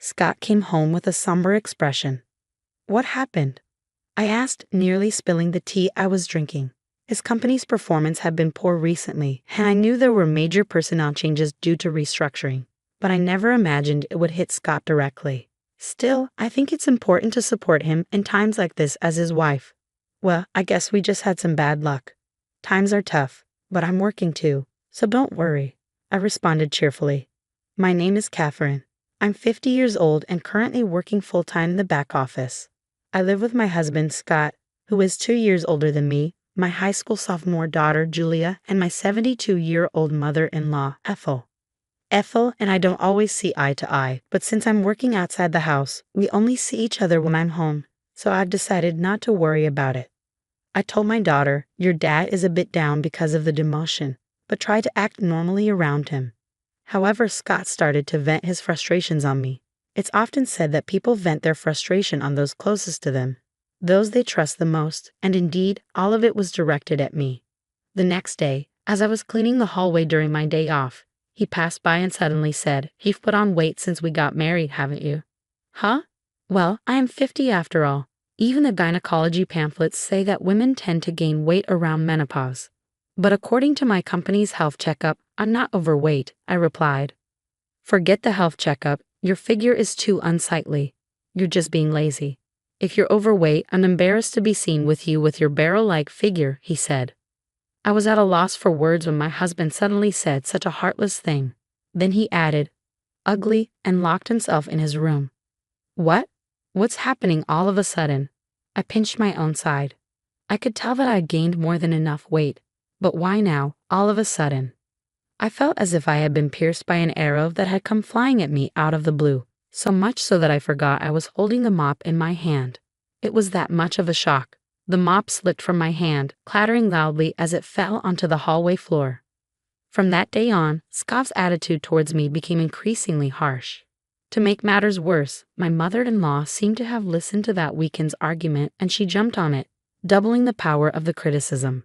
Scott came home with a somber expression. What happened? I asked, nearly spilling the tea I was drinking. His company's performance had been poor recently, and I knew there were major personnel changes due to restructuring, but I never imagined it would hit Scott directly. Still, I think it's important to support him in times like this as his wife. Well, I guess we just had some bad luck. Times are tough, but I'm working too, so don't worry, I responded cheerfully. My name is Catherine. I'm 50 years old and currently working full-time in the back office. I live with my husband, Scott, who is 2 years older than me, my high school sophomore daughter, Julia, and my 72-year-old mother-in-law, Ethel. Ethel and I don't always see eye to eye, but since I'm working outside the house, we only see each other when I'm home, so I've decided not to worry about it. I told my daughter, your dad is a bit down because of the demotion, but try to act normally around him. However, Scott started to vent his frustrations on me. It's often said that people vent their frustration on those closest to them, those they trust the most, and indeed, all of it was directed at me. The next day, as I was cleaning the hallway during my day off, he passed by and suddenly said, "You've put on weight since we got married, haven't you?" Huh? Well, I am 50 after all. Even the gynecology pamphlets say that women tend to gain weight around menopause. But according to my company's health checkup, I'm not overweight, I replied. Forget the health checkup, your figure is too unsightly. You're just being lazy. If you're overweight, I'm embarrassed to be seen with you with your barrel-like figure, he said. I was at a loss for words when my husband suddenly said such a heartless thing. Then he added, ugly, and locked himself in his room. What? What's happening all of a sudden? I pinched my own side. I could tell that I'd gained more than enough weight, but why now, all of a sudden? I felt as if I had been pierced by an arrow that had come flying at me out of the blue, so much so that I forgot I was holding the mop in my hand. It was that much of a shock. The mop slipped from my hand, clattering loudly as it fell onto the hallway floor. From that day on, Scott's attitude towards me became increasingly harsh. To make matters worse, my mother-in-law seemed to have listened to that weekend's argument and she jumped on it, doubling the power of the criticism.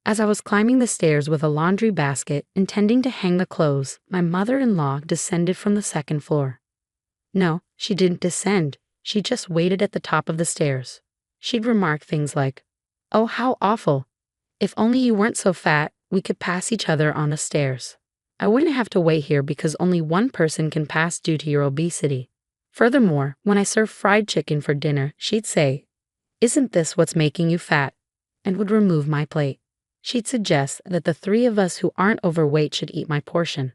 As I was climbing the stairs with a laundry basket, intending to hang the clothes, my mother-in-law descended from the second floor. No, she didn't descend. She just waited at the top of the stairs. She'd remark things like, "Oh, how awful. If only you weren't so fat, we could pass each other on the stairs. I wouldn't have to wait here because only one person can pass due to your obesity." Furthermore, when I served fried chicken for dinner, she'd say, "Isn't this what's making you fat?" and would remove my plate. She'd suggest that the three of us who aren't overweight should eat my portion.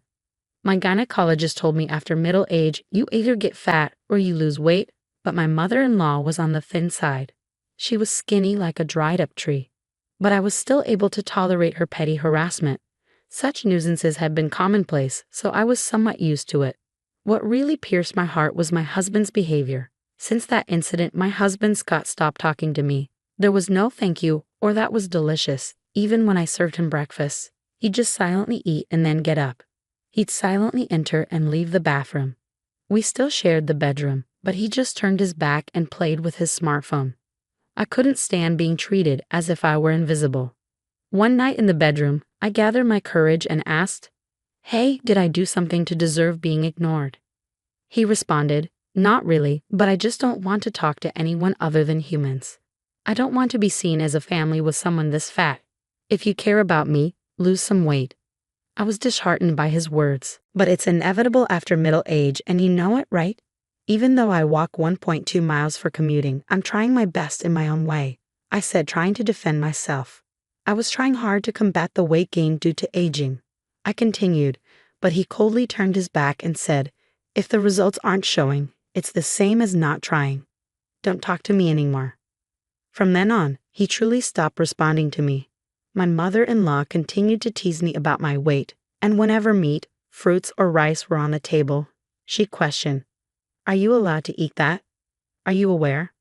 My gynecologist told me after middle age, you either get fat or you lose weight, but my mother-in-law was on the thin side. She was skinny like a dried-up tree. But I was still able to tolerate her petty harassment. Such nuisances had been commonplace, so I was somewhat used to it. What really pierced my heart was my husband's behavior. Since that incident, my husband Scott stopped talking to me. There was no thank you or that was delicious, even when I served him breakfast. He'd just silently eat and then get up. He'd silently enter and leave the bathroom. We still shared the bedroom, but he just turned his back and played with his smartphone. I couldn't stand being treated as if I were invisible. One night in the bedroom, I gathered my courage and asked, "Hey, did I do something to deserve being ignored?" He responded, "Not really, but I just don't want to talk to anyone other than humans. I don't want to be seen as a family with someone this fat. If you care about me, lose some weight." I was disheartened by his words, but it's inevitable after middle age, and you know it, right? Even though I walk 1.2 miles for commuting, I'm trying my best in my own way, I said, trying to defend myself. I was trying hard to combat the weight gain due to aging. I continued, but he coldly turned his back and said, "If the results aren't showing, it's the same as not trying. Don't talk to me anymore." From then on, he truly stopped responding to me. My mother-in-law continued to tease me about my weight, and whenever meat, fruits, or rice were on the table, she'd question, "Are you allowed to eat that? Are you aware?"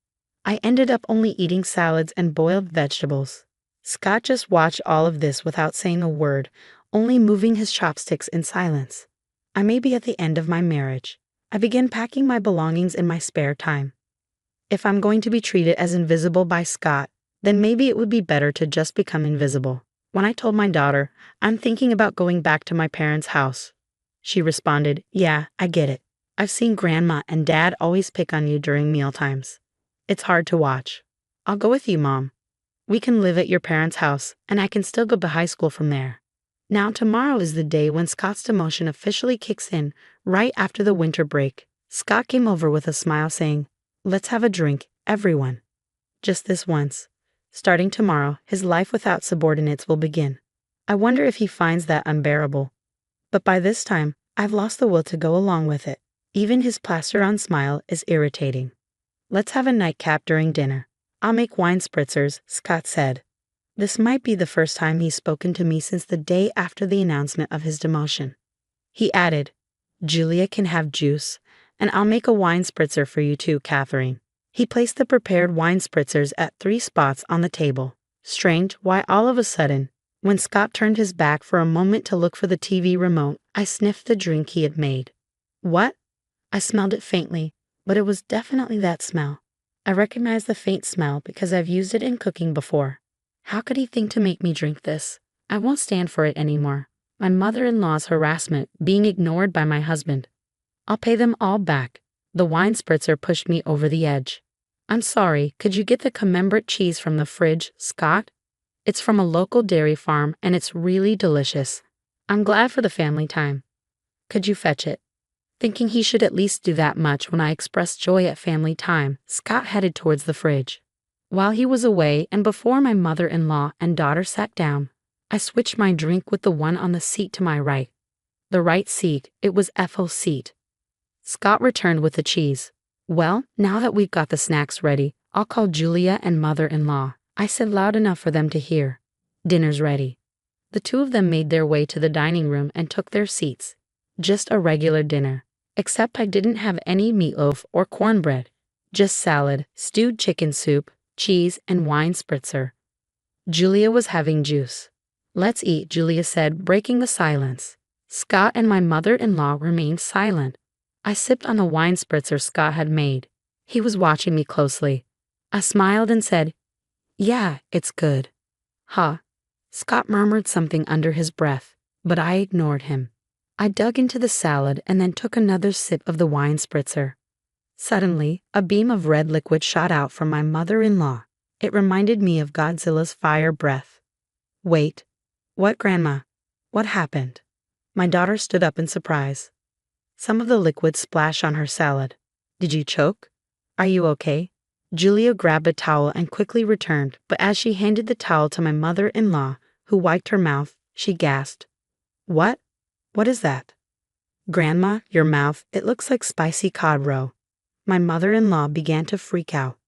I ended up only eating salads and boiled vegetables. Scott just watched all of this without saying a word, only moving his chopsticks in silence. I may be at the end of my marriage. I began packing my belongings in my spare time. If I'm going to be treated as invisible by Scott, then maybe it would be better to just become invisible. When I told my daughter, "I'm thinking about going back to my parents' house," she responded, "Yeah, I get it. I've seen Grandma and Dad always pick on you during mealtimes. It's hard to watch. I'll go with you, Mom. We can live at your parents' house, and I can still go to high school from there. Now, tomorrow is the day when Scott's demotion officially kicks in, right after the winter break. Scott came over with a smile saying, "Let's have a drink, everyone. Just this once. Starting tomorrow, his life without subordinates will begin. I wonder if he finds that unbearable. But by this time, I've lost the will to go along with it. Even his plastered-on smile is irritating. Let's have a nightcap during dinner. I'll make wine spritzers," Scott said. This might be the first time he's spoken to me since the day after the announcement of his demotion. He added, "Julia can have juice, and I'll make a wine spritzer for you too, Catherine." He placed the prepared wine spritzers at 3 spots on the table. Strange why all of a sudden, when Scott turned his back for a moment to look for the TV remote, I sniffed the drink he had made. What? I smelled it faintly, but it was definitely that smell. I recognized the faint smell because I've used it in cooking before. How could he think to make me drink this? I won't stand for it anymore. My mother-in-law's harassment, being ignored by my husband. I'll pay them all back. The wine spritzer pushed me over the edge. "I'm sorry, could you get the camembert cheese from the fridge, Scott? It's from a local dairy farm and it's really delicious. I'm glad for the family time. Could you fetch it?" Thinking he should at least do that much when I expressed joy at family time, Scott headed towards the fridge. While he was away and before my mother-in-law and daughter sat down, I switched my drink with the one on the seat to my right. The right seat, it was Ethel's seat. Scott returned with the cheese. "Well, now that we've got the snacks ready, I'll call Julia and mother-in-law," I said loud enough for them to hear. "Dinner's ready." The two of them made their way to the dining room and took their seats. Just a regular dinner, except I didn't have any meatloaf or cornbread, just salad, stewed chicken soup, cheese, and wine spritzer. Julia was having juice. "Let's eat," Julia said, breaking the silence. Scott and my mother-in-law remained silent. I sipped on the wine spritzer Scott had made. He was watching me closely. I smiled and said, "Yeah, it's good." "Huh." Scott murmured something under his breath, but I ignored him. I dug into the salad and then took another sip of the wine spritzer. Suddenly, a beam of red liquid shot out from my mother-in-law. It reminded me of Godzilla's fire breath. "Wait. What, Grandma? What happened?" My daughter stood up in surprise. Some of the liquid splashed on her salad. "Did you choke? Are you okay?" Julia grabbed a towel and quickly returned, but as she handed the towel to my mother-in-law, who wiped her mouth, she gasped. "What? What is that?" "Grandma, your mouth, it looks like spicy cod roe." My mother-in-law began to freak out.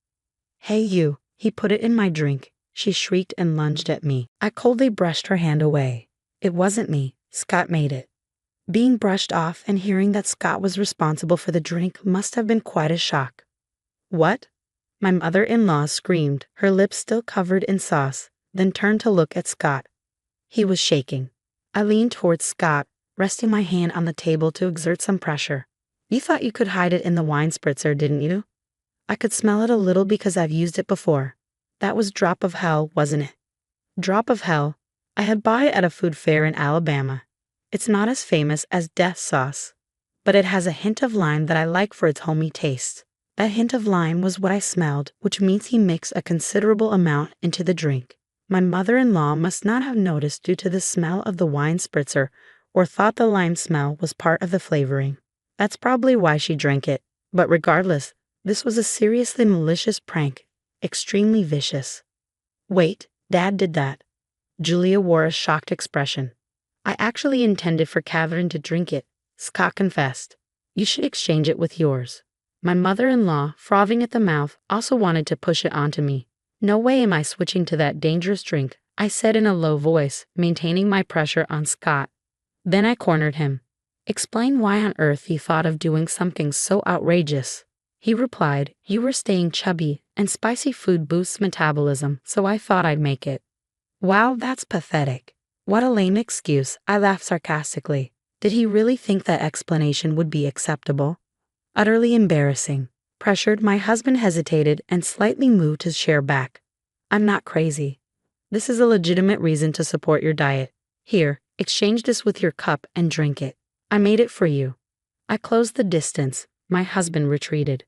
"Hey you," he put it in my drink. She shrieked and lunged at me. I coldly brushed her hand away. "It wasn't me. Scott made it." Being brushed off and hearing that Scott was responsible for the drink must have been quite a shock. "What?" My mother-in-law screamed, her lips still covered in sauce, then turned to look at Scott. He was shaking. I leaned towards Scott, resting my hand on the table to exert some pressure. "You thought you could hide it in the wine spritzer, didn't you?" "I could smell it a little because I've used it before." "That was drop of hell, wasn't it?" "Drop of hell? I had bought it at a food fair in Alabama. It's not as famous as death sauce, but it has a hint of lime that I like for its homey taste." That hint of lime was what I smelled, which means he mixed a considerable amount into the drink. My mother-in-law must not have noticed due to the smell of the wine spritzer or thought the lime smell was part of the flavoring. That's probably why she drank it. But regardless, this was a seriously malicious prank, extremely vicious. "Wait, Dad did that." Julia wore a shocked expression. "I actually intended for Catherine to drink it," Scott confessed. "You should exchange it with yours." My mother-in-law, frothing at the mouth, also wanted to push it onto me. "No way am I switching to that dangerous drink," I said in a low voice, maintaining my pressure on Scott. Then I cornered him. "Explain why on earth you thought of doing something so outrageous." He replied, "You were staying chubby, and spicy food boosts metabolism, so I thought I'd make it." "Wow, that's pathetic." "What a lame excuse," I laughed sarcastically. Did he really think that explanation would be acceptable? Utterly embarrassing. Pressured, my husband hesitated and slightly moved his chair back. "I'm not crazy. This is a legitimate reason to support your diet. Here, exchange this with your cup and drink it. I made it for you." I closed the distance. My husband retreated.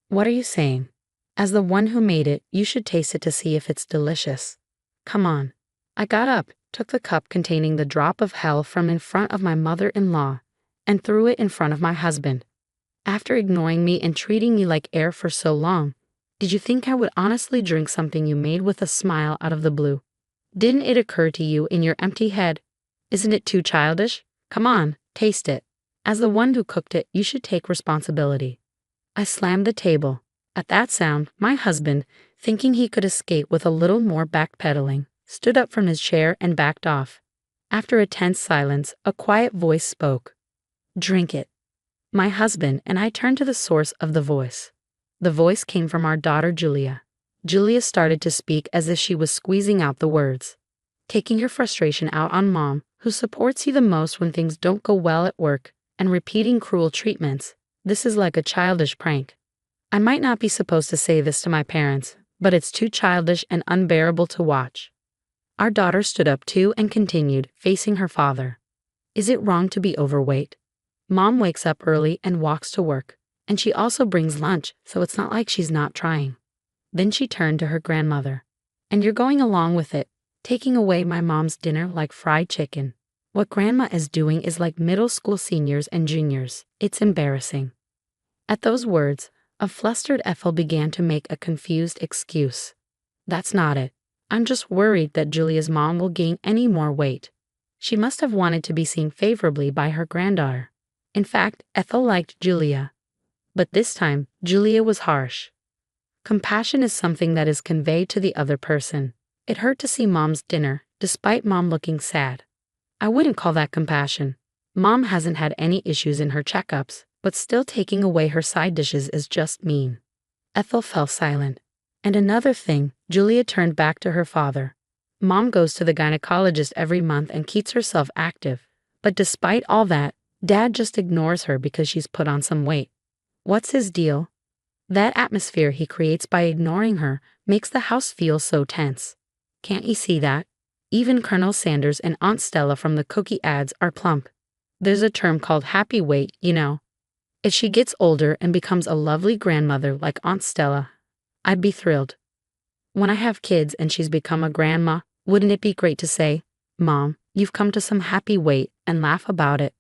What are you saying? As the one who made it, you should taste it to see if it's delicious. Come on. I got up, took the cup containing the drop of hell from in front of my mother-in-law, and threw it in front of my husband. After ignoring me and treating me like air for so long, did you think I would honestly drink something you made with a smile out of the blue? Didn't it occur to you in your empty head? Isn't it too childish? Come on, taste it. As the one who cooked it, you should take responsibility. I slammed the table. At that sound, my husband, thinking he could escape with a little more backpedaling, stood up from his chair and backed off. After a tense silence, a quiet voice spoke. Drink it. My husband and I turned to the source of the voice. The voice came from our daughter Julia. Julia started to speak as if she was squeezing out the words. Taking your frustration out on Mom, who supports you the most when things don't go well at work, and repeating cruel treatments, this is like a childish prank. I might not be supposed to say this to my parents, but it's too childish and unbearable to watch. Our daughter stood up too and continued, facing her father. Is it wrong to be overweight? Mom wakes up early and walks to work, and she also brings lunch, so it's not like she's not trying. Then she turned to her grandmother. And you're going along with it, taking away my mom's dinner like fried chicken. What Grandma is doing is like middle school seniors and juniors. It's embarrassing. At those words, a flustered Ethel began to make a confused excuse. That's not it. I'm just worried that Julia's mom will gain any more weight. She must have wanted to be seen favorably by her granddaughter. In fact, Ethel liked Julia. But this time, Julia was harsh. Compassion is something that is conveyed to the other person. It hurt to see Mom's dinner, despite Mom looking sad. I wouldn't call that compassion. Mom hasn't had any issues in her checkups, but still taking away her side dishes is just mean. Ethel fell silent. And another thing, Julia turned back to her father. Mom goes to the gynecologist every month and keeps herself active. But despite all that, Dad just ignores her because she's put on some weight. What's his deal? That atmosphere he creates by ignoring her makes the house feel so tense. Can't you see that? Even Colonel Sanders and Aunt Stella from the cookie ads are plump. There's a term called happy weight, you know. If she gets older and becomes a lovely grandmother like Aunt Stella, I'd be thrilled. When I have kids and she's become a grandma, wouldn't it be great to say, Mom, you've come to some happy weight, and laugh about it?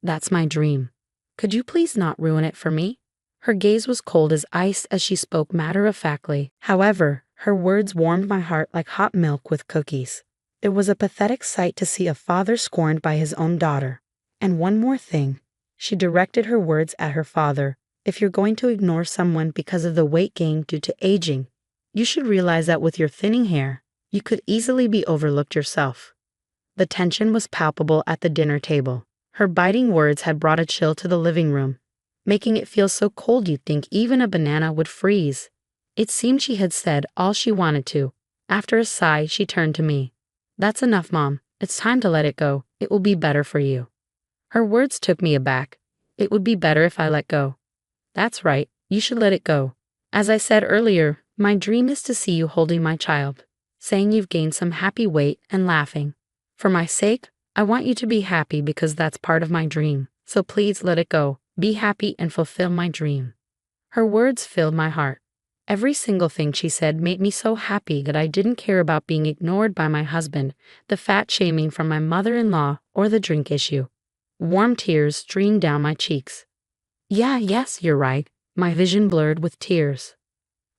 That's my dream. Could you please not ruin it for me? Her gaze was cold as ice as she spoke matter-of-factly. However, her words warmed my heart like hot milk with cookies. It was a pathetic sight to see a father scorned by his own daughter. And one more thing. She directed her words at her father. If you're going to ignore someone because of the weight gain due to aging, you should realize that with your thinning hair, you could easily be overlooked yourself. The tension was palpable at the dinner table. Her biting words had brought a chill to the living room, making it feel so cold you'd think even a banana would freeze. It seemed she had said all she wanted to. After a sigh, she turned to me. That's enough, Mom. It's time to let it go. It will be better for you. Her words took me aback. It would be better if I let go. That's right. You should let it go. As I said earlier, my dream is to see you holding my child, saying you've gained some happy weight and laughing. For my sake, I want you to be happy because that's part of my dream. So please let it go. Be happy and fulfill my dream. Her words filled my heart. Every single thing she said made me so happy that I didn't care about being ignored by my husband, the fat shaming from my mother-in-law, or the drink issue. Warm tears streamed down my cheeks. Yes, you're right. My vision blurred with tears.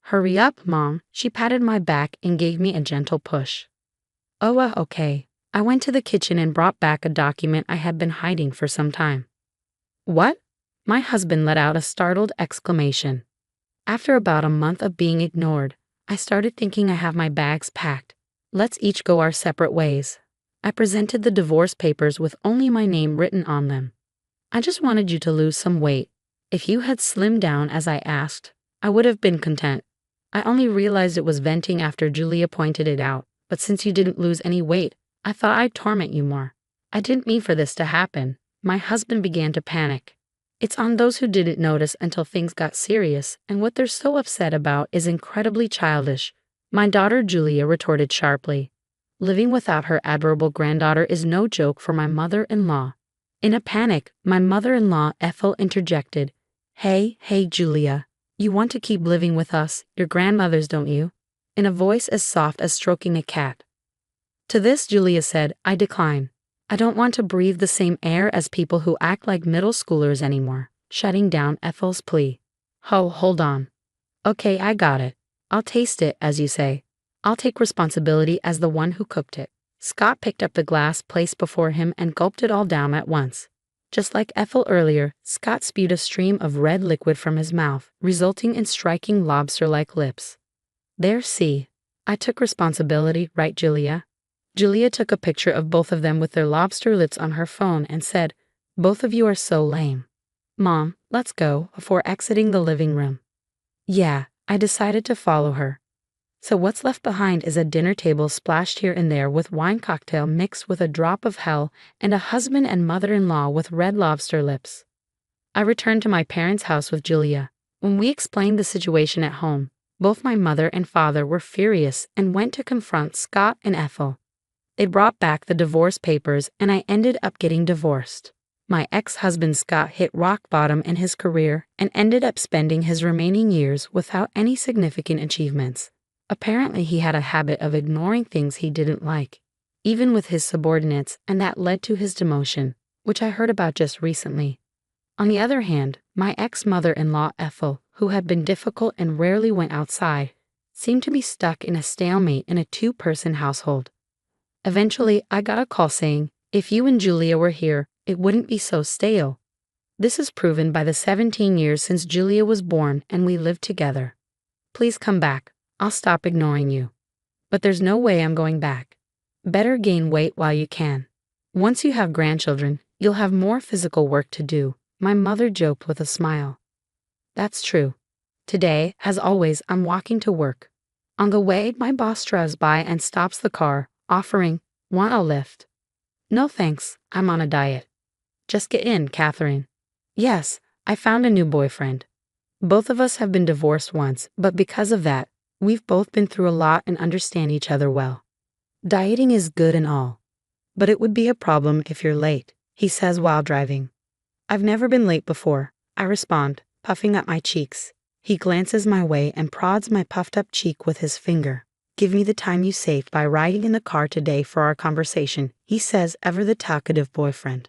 Hurry up, Mom. She patted my back and gave me a gentle push. Okay. I went to the kitchen and brought back a document I had been hiding for some time. What? My husband let out a startled exclamation. After about a month of being ignored, I started thinking I have my bags packed. Let's each go our separate ways. I presented the divorce papers with only my name written on them. I just wanted you to lose some weight. If you had slimmed down as I asked, I would have been content. I only realized it was venting after Julia pointed it out, but since you didn't lose any weight, I thought I'd torment you more. I didn't mean for this to happen. My husband began to panic. It's on those who didn't notice until things got serious, and what they're so upset about is incredibly childish. My daughter Julia retorted sharply. Living without her adorable granddaughter is no joke for my mother-in-law. In a panic, my mother-in-law Ethel interjected, Hey, Julia. You want to keep living with us, your grandmothers, don't you? In a voice as soft as stroking a cat. To this, Julia said, I decline. I don't want to breathe the same air as people who act like middle schoolers anymore, shutting down Ethel's plea. Hold on. Okay, I got it. I'll taste it, as you say. I'll take responsibility as the one who cooked it. Scott picked up the glass placed before him and gulped it all down at once. Just like Ethel earlier, Scott spewed a stream of red liquid from his mouth, resulting in striking lobster-like lips. There, see. I took responsibility, right, Julia? Julia took a picture of both of them with their lobster lips on her phone and said, Both of you are so lame. Mom, let's go, before exiting the living room. Yeah, I decided to follow her. So what's left behind is a dinner table splashed here and there with wine cocktail mixed with a drop of hell and a husband and mother-in-law with red lobster lips. I returned to my parents' house with Julia. When we explained the situation at home, both my mother and father were furious and went to confront Scott and Ethel. They brought back the divorce papers and I ended up getting divorced. My ex-husband Scott hit rock bottom in his career and ended up spending his remaining years without any significant achievements. Apparently, he had a habit of ignoring things he didn't like, even with his subordinates, and that led to his demotion, which I heard about just recently. On the other hand, my ex-mother-in-law Ethel, who had been difficult and rarely went outside, seemed to be stuck in a stalemate in a two-person household. Eventually, I got a call saying, if you and Julia were here, it wouldn't be so stale. This is proven by the 17 years since Julia was born and we lived together. Please come back. I'll stop ignoring you. But there's no way I'm going back. Better gain weight while you can. Once you have grandchildren, you'll have more physical work to do, my mother joked with a smile. That's true. Today, as always, I'm walking to work. On the way, my boss drives by and stops the car, offering, Want a lift? No thanks, I'm on a diet. Just get in, Catherine. Yes, I found a new boyfriend. Both of us have been divorced once, but because of that, we've both been through a lot and understand each other well. Dieting is good and all, but it would be a problem if you're late, he says while driving. I've never been late before, I respond, puffing up my cheeks. He glances my way and prods my puffed up cheek with his finger. Give me the time you saved by riding in the car today for our conversation, he says, ever the talkative boyfriend.